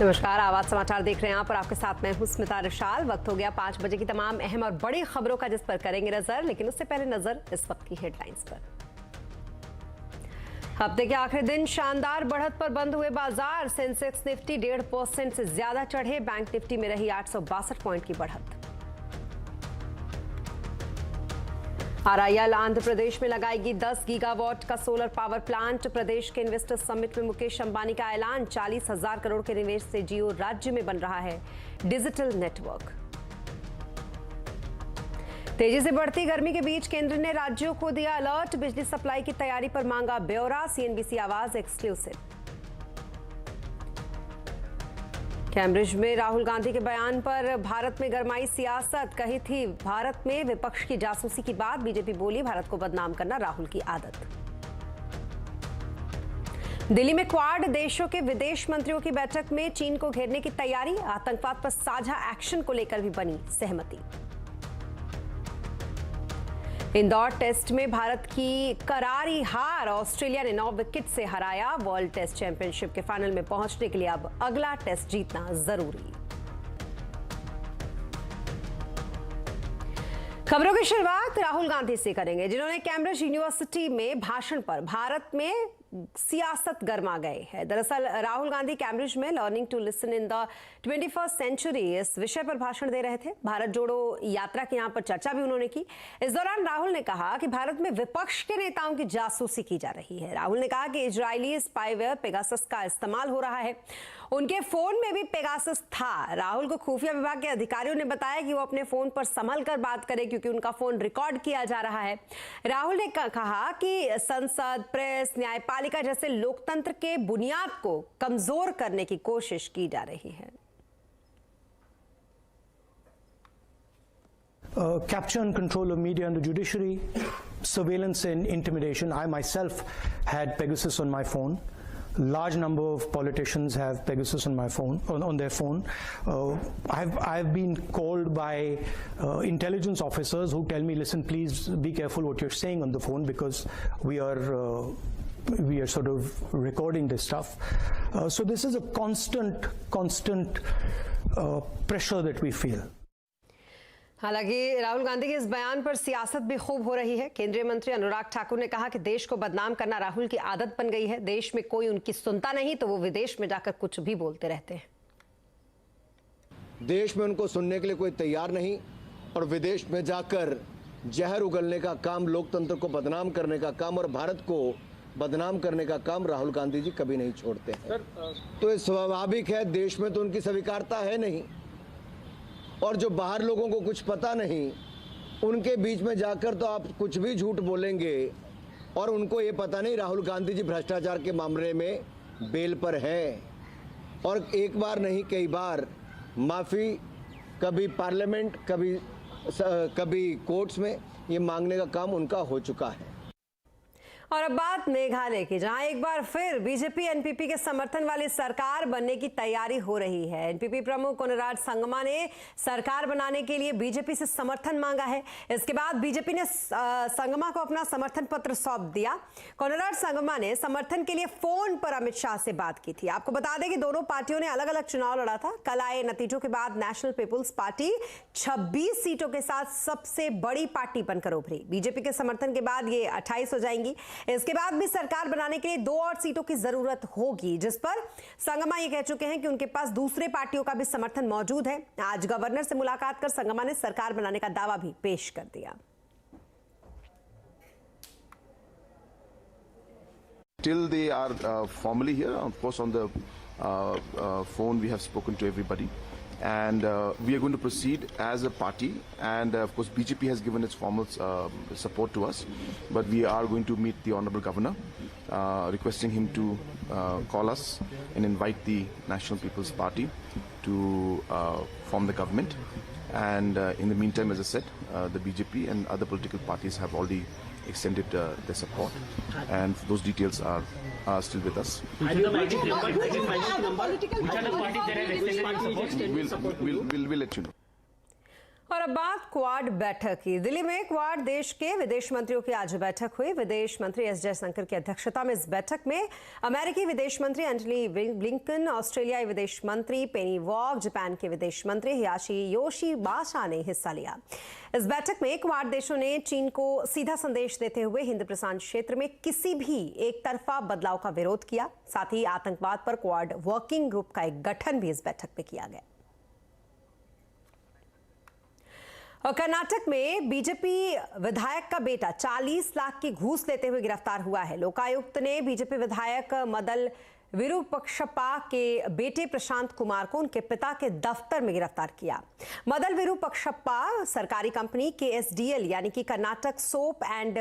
नमस्कार, आवाज समाचार देख रहे हैं आप और आपके साथ मैं हूं स्मिता रिशाल। वक्त हो गया 5 बजे की तमाम अहम और बड़ी खबरों का, जिस पर करेंगे नजर। लेकिन उससे पहले नजर इस वक्त की हेडलाइंस पर। हफ्ते के आखिरी दिन शानदार बढ़त पर बंद हुए बाजार। सेंसेक्स निफ्टी 1.5% से ज्यादा चढ़े। बैंक निफ्टी में रही 862 पॉइंट की बढ़त। आरआईएल आंध्र प्रदेश में लगाएगी 10 गीगावाट का सोलर पावर प्लांट। प्रदेश के इन्वेस्टर समिट में मुकेश अंबानी का ऐलान। 40,000 करोड़ के निवेश से जियो राज्य में बन रहा है डिजिटल नेटवर्क। तेजी से बढ़ती गर्मी के बीच केंद्र ने राज्यों को दिया अलर्ट। बिजली सप्लाई की तैयारी पर मांगा ब्यौरा। सीएनबीसी आवाज एक्सक्लूसिव। कैम्ब्रिज में राहुल गांधी के बयान पर भारत में गरमाई सियासत। कही थी भारत में विपक्ष की जासूसी की बात। बीजेपी बोली भारत को बदनाम करना राहुल की आदत। दिल्ली में क्वाड देशों के विदेश मंत्रियों की बैठक में चीन को घेरने की तैयारी। आतंकवाद पर साझा एक्शन को लेकर भी बनी सहमति। इंदौर टेस्ट में भारत की करारी हार। ऑस्ट्रेलिया ने 9 विकेट से हराया। वर्ल्ड टेस्ट चैंपियनशिप के फाइनल में पहुंचने के लिए अब अगला टेस्ट जीतना जरूरी। खबरों की शुरुआत राहुल गांधी से करेंगे, जिन्होंने कैम्ब्रिज यूनिवर्सिटी में भाषण पर भारत में सियासत गरमा गए है। दरअसल राहुल गांधी कैम्ब्रिज में learning to listen in the 21st century इस विषय पर भाषण दे रहे थे। भारत जोड़ो यात्रा की यहां पर चर्चा भी उन्होंने की। इस दौरान राहुल ने कहा कि भारत में विपक्ष के नेताओं की जासूसी की जा रही है। राहुल ने कहा कि इजरायली स्पाईवेयर पेगासस का इस्तेमाल हो रहा है। उनके फोन में भी पेगासस था। राहुल को खुफिया विभाग के अधिकारियों ने बताया कि वो अपने फोन पर संभल कर बात करें, क्योंकि उनका फोन रिकॉर्ड किया जा रहा है। राहुल ने कहा कि संसद, प्रेस, न्यायपालिका जैसे लोकतंत्र के बुनियाद को कमजोर करने की कोशिश की जा रही है। Capture and control of media and the judiciary, surveillance and intimidation. I myself had Pegasus on my phone. Large number of politicians have Pegasus on my phone, on their phone. I've been called by intelligence officers who tell me, listen, please be careful what you're saying on the phone, because we are sort of recording this stuff. So this is a constant pressure that we feel. हालांकि राहुल गांधी के इस बयान पर सियासत भी खूब हो रही है। केंद्रीय मंत्री अनुराग ठाकुर ने कहा कि देश को बदनाम करना राहुल की आदत बन गई है। देश में कोई उनकी सुनता नहीं तो वो विदेश में जाकर कुछ भी बोलते रहते हैं। देश में उनको सुनने के लिए कोई तैयार नहीं और विदेश में जाकर जहर उगलने का काम, लोकतंत्र को बदनाम करने का काम और भारत को बदनाम करने का काम राहुल गांधी जी कभी नहीं छोड़ते हैं। तो ये स्वाभाविक है, देश में तो उनकी स्वीकारता है नहीं, और जो बाहर लोगों को कुछ पता नहीं उनके बीच में जाकर तो आप कुछ भी झूठ बोलेंगे, और उनको ये पता नहीं राहुल गांधी जी भ्रष्टाचार के मामले में बेल पर हैं, और एक बार नहीं कई बार माफ़ी, कभी पार्लियामेंट, कभी कोर्ट्स में ये मांगने का काम उनका हो चुका है। और अब बात मेघालय की, जहां एक बार फिर बीजेपी एनपीपी के समर्थन वाली सरकार बनने की तैयारी हो रही है। एनपीपी प्रमुख कोनराड संगमा ने सरकार बनाने के लिए बीजेपी से समर्थन मांगा है। इसके बाद बीजेपी ने संगमा को अपना समर्थन पत्र सौंप दिया। कोनराड संगमा ने समर्थन के लिए फोन पर अमित शाह से बात की थी। आपको बता दें कि दोनों पार्टियों ने अलग अलग चुनाव लड़ा था। कल आए नतीजों के बाद नेशनल पीपुल्स पार्टी 26 सीटों के साथ सबसे बड़ी पार्टी बनकर उभरी। बीजेपी के समर्थन के बाद ये 28 हो जाएंगी। इसके बाद भी सरकार बनाने के लिए 2 और सीटों की जरूरत होगी, जिस पर संगमा ये कह चुके हैं कि उनके पास दूसरे पार्टियों का भी समर्थन मौजूद है। आज गवर्नर से मुलाकात कर संगमा ने सरकार बनाने का दावा भी पेश कर दिया। Till they are formally here, of course, on the phone we have spoken to everybody. And we are going to proceed as a party, and of course BJP has given its formal support to us, but we are going to meet the Honourable Governor, requesting him to call us and invite the National People's Party to form the government. And in the meantime, as I said, the BJP and other political parties have already extended their support, and those details are still with us. We'll let you know. और अब बात quad बैठक की। दिल्ली में quad देश के विदेश मंत्रियों की आज बैठक हुई। विदेश मंत्री एस जयशंकर की अध्यक्षता में इस बैठक में अमेरिकी विदेश मंत्री एंटनी ब्लिंकन, ऑस्ट्रेलियाई विदेश मंत्री पेनी वॉग, जापान के विदेश मंत्री हियाशी योशिमासा ने हिस्सा लिया। इस बैठक में क्वाड देशों ने चीन को सीधा संदेश देते हुए हिंद प्रशांत क्षेत्र में किसी भी एक तरफा बदलाव का विरोध किया। साथ ही आतंकवाद पर क्वाड वर्किंग ग्रुप का एक गठन भी इस बैठक में किया गया। और कर्नाटक में बीजेपी विधायक का बेटा 40 लाख की घूस लेते हुए गिरफ्तार हुआ है। लोकायुक्त ने बीजेपी विधायक मदल विरूपक्षप्पा के बेटे प्रशांत कुमार को उनके पिता के दफ्तर में गिरफ्तार किया। मदल विरूपक्षप्पा सरकारी कंपनी KSDL यानी कि Karnataka soap and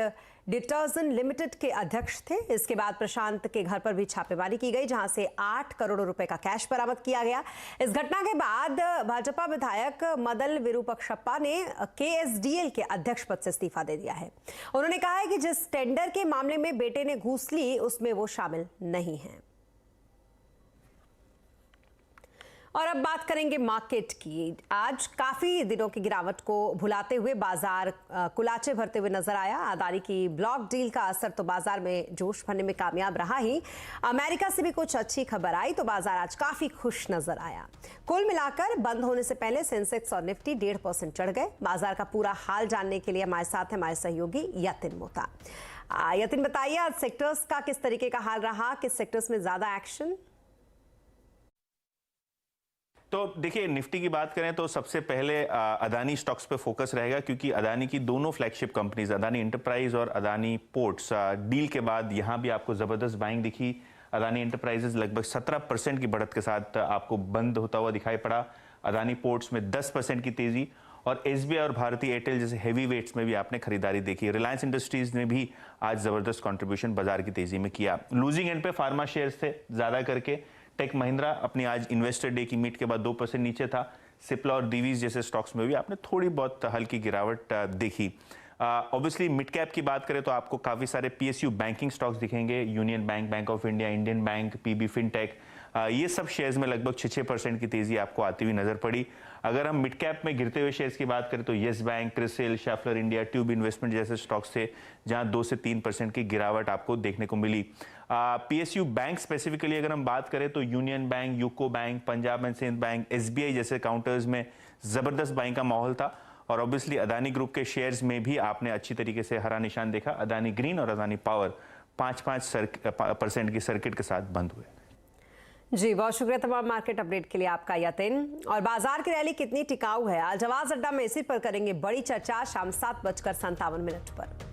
detergent limited के अध्यक्ष थे। इसके बाद प्रशांत के घर पर भी छापेमारी की गई, जहां से 8 करोड़ रुपए का कैश बरामद किया गया। इस घटना के बाद भाजपा विधायक मदल विरूपक्षप्पा ने KSDL के अध्यक्ष पद से इस्तीफा दे दिया है। उन्होंने कहा है कि जिस टेंडर के मामले में बेटे ने घूस ली उसमें वो शामिल नहीं है। और अब बात करेंगे मार्केट की। आज काफी दिनों की गिरावट को भुलाते हुए बाजार कुलाचे भरते हुए नजर आया। अदानी की ब्लॉक डील का असर तो बाजार में जोश भरने में कामयाब रहा ही। अमेरिका से भी कुछ अच्छी खबर आई तो बाजार आज काफी खुश नजर आया। कुल मिलाकर बंद होने से पहले सेंसेक्स और निफ्टी 1.5% चढ़ गए। बाजार का पूरा हाल जानने के लिए हमारे साथ है हमारे सहयोगी यतिन मोता। यतिन, बताइए आज सेक्टर्स का किस तरीके का हाल रहा, किस सेक्टर्स में ज्यादा एक्शन? तो देखिए, निफ्टी की बात करें तो सबसे पहले अदानी स्टॉक्स पे फोकस रहेगा, क्योंकि अदानी की दोनों फ्लैगशिप कंपनीज अदानी एंटरप्राइज और अदानी पोर्ट्स डील के बाद यहां भी आपको जबरदस्त बाइंग दिखी। अदानी एंटरप्राइजेज लगभग 17% की बढ़त के साथ आपको बंद होता हुआ दिखाई पड़ा। अदानी पोर्ट्स में 10% की तेजी और SBI और भारती एयरटेल जैसे हेवी वेट्स में भी आपने खरीदारी देखी। रिलायंस इंडस्ट्रीज ने भी आज जबरदस्त कंट्रीब्यूशन बाजार की तेजी में किया। लूजिंग एंड पे फार्मा शेयर्स थे ज्यादा करके। टेक महिंद्रा अपनी आज इन्वेस्टर डे की मीट के बाद 2% नीचे था। सिप्ला और दीवीज जैसे स्टॉक्स में भी आपने थोड़ी बहुत हल्की गिरावट देखी। ऑब्वियसली मिड कैप की बात करें तो आपको काफी सारे PSU बैंकिंग स्टॉक्स दिखेंगे। Union bank, bank of India, Indian bank, PB fintech, ये सब शेयर्स में लगभग 6% की तेजी आपको आती हुई नजर पड़ी। अगर हम मिड कैप में गिरते हुए शेयर्स की बात करें तो yes bank, CRISIL, शैफलर India, tube investment जैसे स्टॉक्स थे जहां 2 से 3% की गिरावट आपको देखने को मिली। PSU बैंक स्पेसिफिकली अगर हम बात करें तो union bank, UCO bank, Punjab and Sindh bank, SBI जैसे काउंटर्स में जबरदस्त बाइंग का माहौल था। और ऑब्वियसली अदानी ग्रुप के शेयर्स में भी आपने अच्छी तरीके से हरा निशान देखा। अदानी ग्रीन और अदानी पावर 5% की सर्किट के साथ बंद हुए। जी, बहुत शुक्रिया तमाम मार्केट अपडेट के लिए आपका यतिन। और बाजार की रैली कितनी टिकाऊ है, आज आवाज अड्डा में इसी पर करेंगे बड़ी चर्चा शाम 7:57 पर।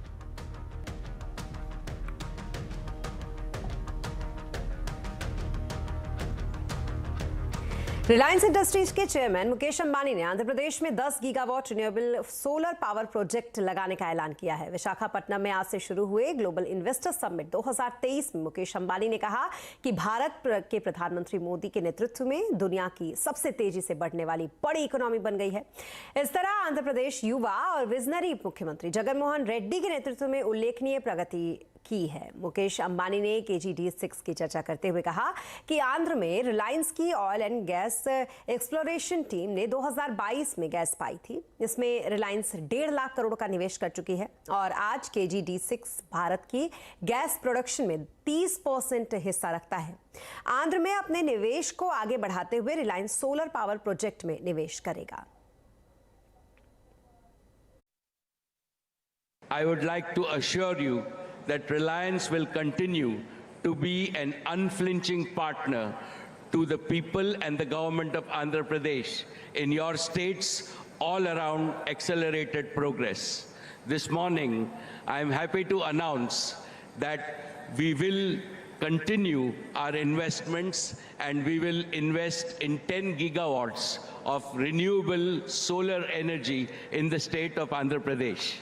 रिलायंस इंडस्ट्रीज के चेयरमैन मुकेश अंबानी ने आंध्र प्रदेश में 10 gigawatt renewable solar power project लगाने का ऐलान किया है। विशाखापट्टनम में आज से शुरू हुए ग्लोबल इन्वेस्टर समिट 2023 में मुकेश अंबानी ने कहा कि भारत के प्रधानमंत्री मोदी के नेतृत्व में दुनिया की सबसे तेजी से बढ़ने वाली बड़ी इकोनॉमी बन गई है। इस तरह आंध्र प्रदेश युवा और विजनरी मुख्यमंत्री जगनमोहन रेड्डी के नेतृत्व में उल्लेखनीय प्रगति की है। मुकेश अंबानी ने KG-D6 की चर्चा करते हुए कहा कि आंध्र में रिलायंस की oil and gas exploration team ने 2022 में गैस पाई थी। इसमें रिलायंस 1.5 लाख करोड़ का निवेश कर चुकी है और आज KG-D6 भारत की गैस प्रोडक्शन में 30% हिस्सा रखता है। आंध्र में अपने निवेश को आगे बढ़ाते हुए रिलायंस सोलर पावर प्रोजेक्ट में निवेश करेगा। I would like to assure you that Reliance will continue to be an unflinching partner to the people and the government of Andhra Pradesh in your states all around accelerated progress. This morning, I am happy to announce that we will continue our investments and we will invest in 10 gigawatts of renewable solar energy in the state of Andhra Pradesh.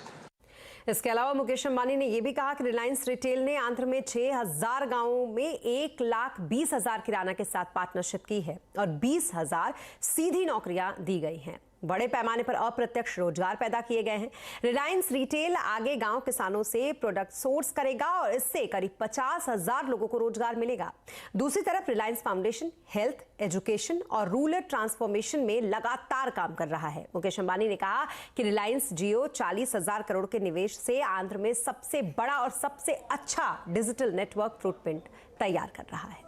इसके अलावा मुकेश अंबानी ने यह भी कहा कि Reliance retail ने आंध्र में 6,000 गांवों में 1,20,000 किराना के साथ पार्टनरशिप की है और 20,000 सीधी नौकरियां दी गई हैं। बड़े पैमाने पर अप्रत्यक्ष रोजगार पैदा किए गए हैं। रिलायंस रिटेल आगे गांव किसानों से प्रोडक्ट सोर्स करेगा और इससे करीब 50,000 लोगों को रोजगार मिलेगा। दूसरी तरफ रिलायंस फाउंडेशन हेल्थ, एजुकेशन और रूरल ट्रांसफॉर्मेशन में लगातार काम कर रहा है। मुकेश अंबानी ने कहा कि रिलायंस जियो 40,000 करोड़ के निवेश से आंध्र में सबसे बड़ा और सबसे अच्छा डिजिटल नेटवर्क फुटप्रिंट तैयार कर रहा है।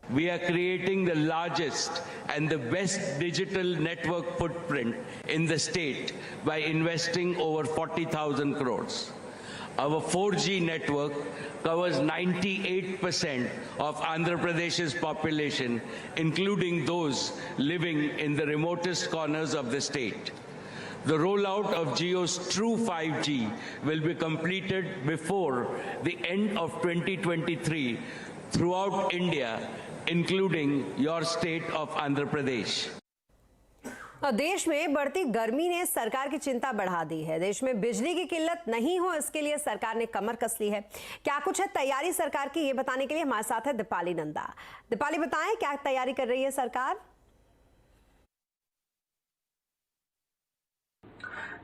We are creating the largest and the best digital network footprint in the state by investing over 40,000 crores. Our 4G network covers 98% of Andhra Pradesh's population, including those living in the remotest corners of the state. The rollout of Jio's true 5G will be completed before the end of 2023 throughout India, including your state of Andhra Pradesh. और देश में बढ़ती गर्मी ने सरकार की चिंता बढ़ा दी है। देश में बिजली की किल्लत नहीं हो, इसके लिए सरकार ने कमर कस ली है। क्या कुछ है तैयारी सरकार की, ये बताने के लिए हमारे साथ है दीपाली नंदा। दीपाली, बताएं क्या तैयारी कर रही है सरकार?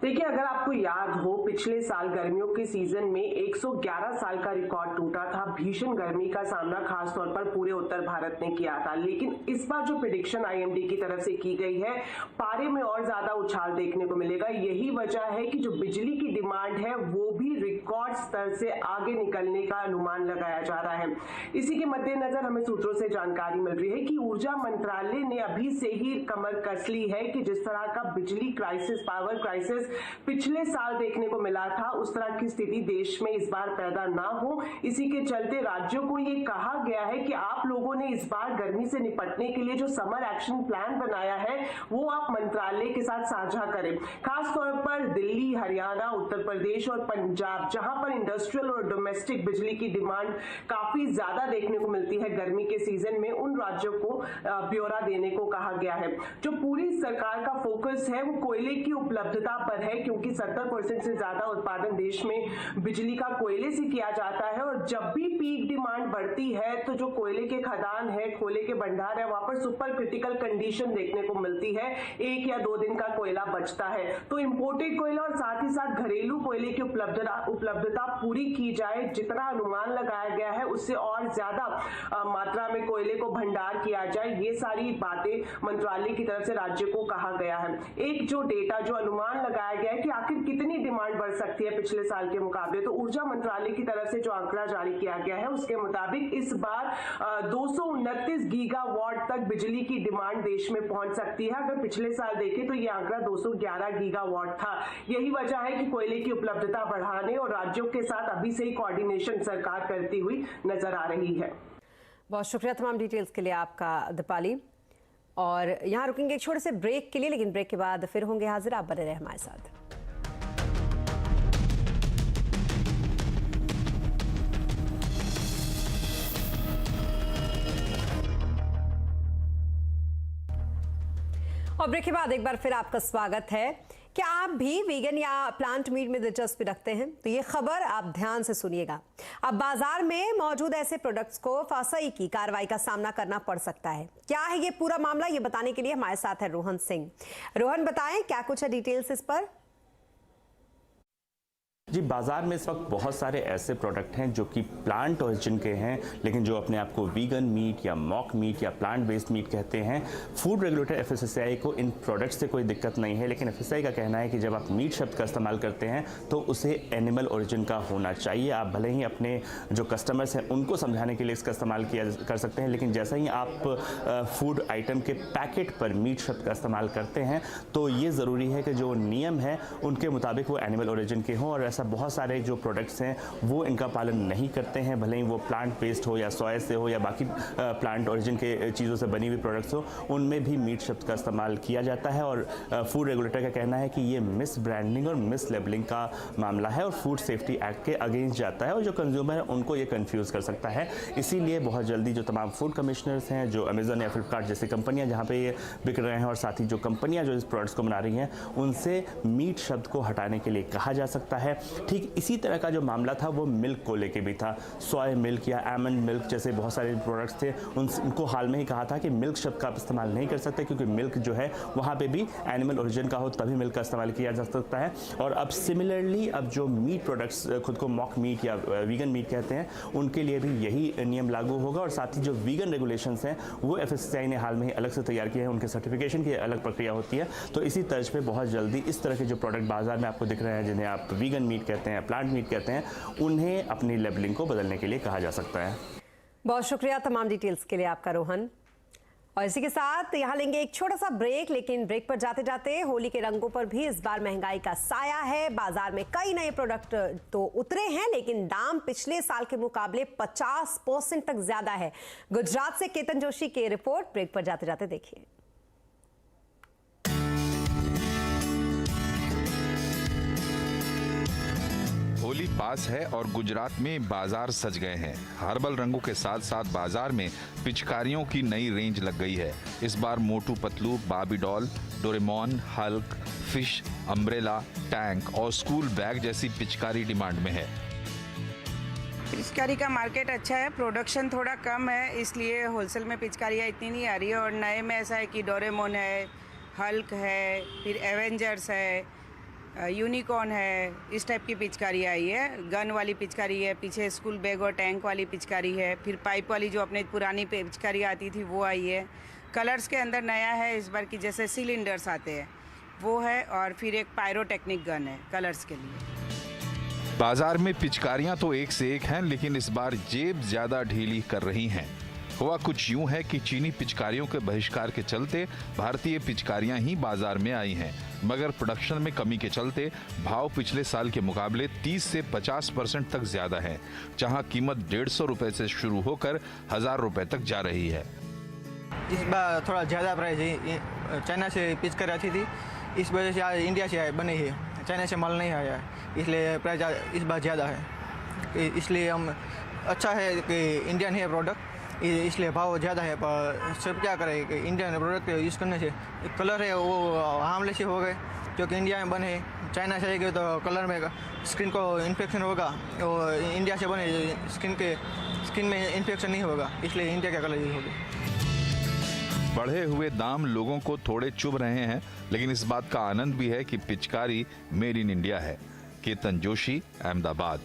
देखिए, अगर आपको याद हो, पिछले साल गर्मियों के सीजन में 111 साल का रिकॉर्ड टूटा था। भीषण गर्मी का सामना खासतौर पर पूरे उत्तर भारत ने किया था, लेकिन इस बार जो प्रेडिक्शन आईएमडी की तरफ से की गई है, पारे में और ज्यादा उछाल देखने को मिलेगा। यही वजह है कि जो बिजली की डिमांड है वो भी रिकॉर्ड स्तर से आगे निकलने का अनुमान लगाया जा रहा है। इसी के मद्देनजर हमें सूत्रों से जानकारी मिल रही है कि ऊर्जा मंत्रालय ने अभी से ही कमर कस ली है कि जिस तरह का बिजली क्राइसिस, पावर क्राइसिस पिछले साल देखने को मिला था, उस तरह की स्थिति देश में इस बार पैदा ना हो। इसी के चलते राज्यों को ये कहा गया है कि आप लोगों ने इस बार गर्मी से निपटने के लिए जो समर एक्शन प्लान बनाया है वो आप मंत्रालय के साथ साझा करें। खास तौर पर दिल्ली, हरियाणा, उत्तर प्रदेश और पंजाब, जहां पर इंडस्ट्रियल और डोमेस्टिक बिजली की डिमांड काफी ज्यादा देखने को मिलती है गर्मी के सीजन में, उन राज्यों को ब्यौरा देने को कहा गया है। जो पूरी सरकार का फोकस है वो कोयले की उपलब्धता पर है, क्योंकि 70% से ज्यादा उत्पादन देश में बिजली का कोयले से किया जाता है और जब भी पीक डिमांड बढ़ती है तो जो कोयले के खदान है, कोयले के भंडार है, वहां पर सुपर क्रिटिकल कंडीशन देखने को मिलती है। 1 या 2 दिन का कोयला बचता है, तो इंपोर्टेड कोयला और साथ ही साथ घरेलू कोयले की उपलब्धता पूरी की जाए। जितना अनुमान लगाया गया है उससे और ज्यादा मात्रा में कोयले को भंडार किया जाए। ये सारी बातें मंत्रालय की तरफ से राज्य को कहा गया है। एक जो डेटा, जो अनुमान लगाया गया है कि आखिर कितनी डिमांड बढ़ सकती है पिछले साल के मुकाबले, तो ऊर्जा मंत्रालय की तरफ से जो आंकड़ा जारी किया गया है उसके मुताबिक इस बार 229 गीगावाट तक बिजली की डिमांड देश में पहुंच सकती है। अगर पिछले साल देखें तो ये आंकड़ा 211 गीगावाट था। यही वजह है कि कोयले की उपलब्धता बढ़ाने और राज्यों के साथ अभी से ही कोऑर्डिनेशन सरकार करती हुई नजर आ रही है। बहुत शुक्रिया तमाम डिटेल्स के लिए आपका दीपाली। और यहाँ रुकेंगे एक छोटे से ब्रेक के लिए, लेकिन ब्रेक के बाद फिर होंगे हाजिर। आप बने रहे हमारे साथ। और ब्रेक के बाद एक बार फिर आपका स्वागत है। क्या आप भी वीगन या प्लांट मीट में दिलचस्पी रखते हैं? तो ये खबर आप ध्यान से सुनिएगा। अब बाजार में मौजूद ऐसे प्रोडक्ट्स को फसाई की कार्रवाई का सामना करना पड़ सकता है। क्या है ये पूरा मामला, ये बताने के लिए हमारे साथ है रोहन सिंह। रोहन, बताएं क्या कुछ है डिटेल्स इस पर? जी, बाजार में इस वक्त बहुत सारे ऐसे प्रोडक्ट हैं जो कि प्लांट ओरिजिन के हैं, लेकिन जो अपने आप को वीगन मीट या मॉक मीट या प्लांट बेस्ड मीट कहते हैं। फूड रेगुलेटर एफएसएसएआई को इन प्रोडक्ट्स से कोई दिक्कत नहीं है, लेकिन एफएसएसएआई का कहना है कि जब आप मीट शब्द का इस्तेमाल करते हैं तो उसे एनिमल ओरिजिन का होना चाहिए। आप भले ही अपने जो कस्टमर्स हैं उनको समझाने के लिए इसका इस्तेमाल कर सकते हैं, लेकिन जैसा ही आप फूड आइटम के पैकेट पर मीट शब्द का इस्तेमाल करते हैं तो ये ज़रूरी है कि जो नियम है उनके मुताबिक वो एनिमल ओरिजिन के हों। और ऐसा बहुत सारे जो प्रोडक्ट्स हैं वो इनका पालन नहीं करते हैं, भले ही वो प्लांट बेस्ड हो या सोया से हो या बाकी प्लांट ओरिजिन के चीज़ों से बनी हुई प्रोडक्ट्स हो, उनमें भी मीट शब्द का इस्तेमाल किया जाता है। और फूड रेगुलेटर का कहना है कि ये मिस ब्रांडिंग और मिस लेबलिंग का मामला है और फूड सेफ्टी एक्ट के अगेंस्ट जाता है और जो कंज्यूमर है उनको ये कंफ्यूज कर सकता है। इसीलिए बहुत जल्दी जो तमाम फूड कमिश्नर्स हैं, जो अमेजन या फ्लिपकार्ट जैसी कंपनियाँ जहाँ पे ये बिक रहे हैं, और साथ ही जो कंपनियाँ जो इस प्रोडक्ट्स को बना रही हैं, उनसे मीट शब्द को हटाने के लिए कहा जा सकता है। ठीक इसी तरह का जो मामला था वो मिल्क को लेके भी था। सोया मिल्क या आलमंड मिल्क जैसे बहुत सारे प्रोडक्ट्स थे, उनको हाल में ही कहा था कि मिल्क शब्द का आप इस्तेमाल नहीं कर सकते, क्योंकि मिल्क जो है वहाँ पे भी एनिमल ओरिजिन का हो तभी मिल्क का इस्तेमाल किया जा सकता है। और अब सिमिलरली अब जो मीट प्रोडक्ट्स खुद को मॉक मीट या वीगन मीट कहते हैं, उनके लिए भी यही नियम लागू होगा। और साथ ही जो वीगन रेगुलेशंस हैं वो FSSAI ने हाल में ही अलग से तैयार किए हैं, उनके सर्टिफिकेशन की अलग प्रक्रिया होती है। तो इसी तर्ज पे बहुत जल्दी इस तरह के जो प्रोडक्ट बाजार में आपको दिख रहे हैं, जिन्हें आप वीगन मीट कहते हैं, प्लांट मीट कहते हैं, उन्हें अपनी लेबलिंग को बदलने के लिए कहा जा सकता है। बहुत शुक्रिया तमाम डिटेल्स के लिए आपका रोहन। और इसी के साथ यहाँ लेंगे एक छोटा सा ब्रेक, लेकिन ब्रेक पर जाते जाते होली के रंगों पर भी इस बार महंगाई का साया है। बाजार में कई नए प्रोडक्ट तो उतरे हैं, लेकिन दाम पिछले साल के मुकाबले 50% तक ज्यादा है। गुजरात से केतन जोशी की रिपोर्ट, ब्रेक पर जाते जाते देखिए। होली पास है और गुजरात में बाजार सज गए हैं। हर्बल रंगों के साथ साथ बाजार में पिचकारियों की नई रेंज लग गई है। इस बार मोटू पतलू, बाबी doll, Doraemon, Hulk, fish, umbrella, tank और स्कूल बैग जैसी पिचकारी डिमांड में है। पिचकारी का मार्केट अच्छा है, प्रोडक्शन थोड़ा कम है, इसलिए होलसेल में पिचकारियाँ इतनी नहीं आ रही है। और नए में ऐसा है कि डोरेमोन है, हल्क है, फिर एवेंजर्स है, यूनिकॉर्न है, इस टाइप की पिचकारी आई है। गन वाली पिचकारी है, पीछे स्कूल बैग और टैंक वाली पिचकारी है, फिर पाइप वाली जो अपने पुरानी पिचकारी आती थी वो आई है। कलर्स के अंदर नया है इस बार की, जैसे सिलेंडर्स आते हैं वो है, और फिर एक पायरोटेक्निक गन है कलर्स के लिए। बाजार में पिचकारियां तो एक से एक हैं, लेकिन इस बार जेब ज्यादा ढीली कर रही हैं। हुआ कुछ यूं है कि चीनी पिचकारियों के बहिष्कार के चलते भारतीय पिचकारियां ही बाजार में आई हैं, मगर प्रोडक्शन में कमी के चलते भाव पिछले साल के मुकाबले 30 से 50% तक ज्यादा है, जहां कीमत 150 रुपए से शुरू होकर 1000 रुपए तक जा रही है। इस बार थोड़ा ज़्यादा प्राइस है, चाइना से पिचकारी आती थी, इस वजह से आज इंडिया से बनी है, चाइना से माल नहीं आया, इसलिए प्राइस इस बार ज़्यादा है। इसलिए हम अच्छा है कि इंडियन है प्रोडक्ट, इसलिए भाव ज़्यादा है। पर सब क्या करें कि इंडियन प्रोडक्ट यूज़ करने से कलर है वो हार्मलेस हो गए, क्योंकि इंडिया में बने, चाइना से गए तो कलर में स्किन को इन्फेक्शन होगा, और इंडिया से बने स्किन में इन्फेक्शन नहीं होगा, इसलिए इंडिया का कलर यूज़ होगा। बढ़े हुए दाम लोगों को थोड़े चुभ रहे हैं, लेकिन इस बात का आनंद भी है कि पिचकारी मेड इन इंडिया है। केतन जोशी, अहमदाबाद।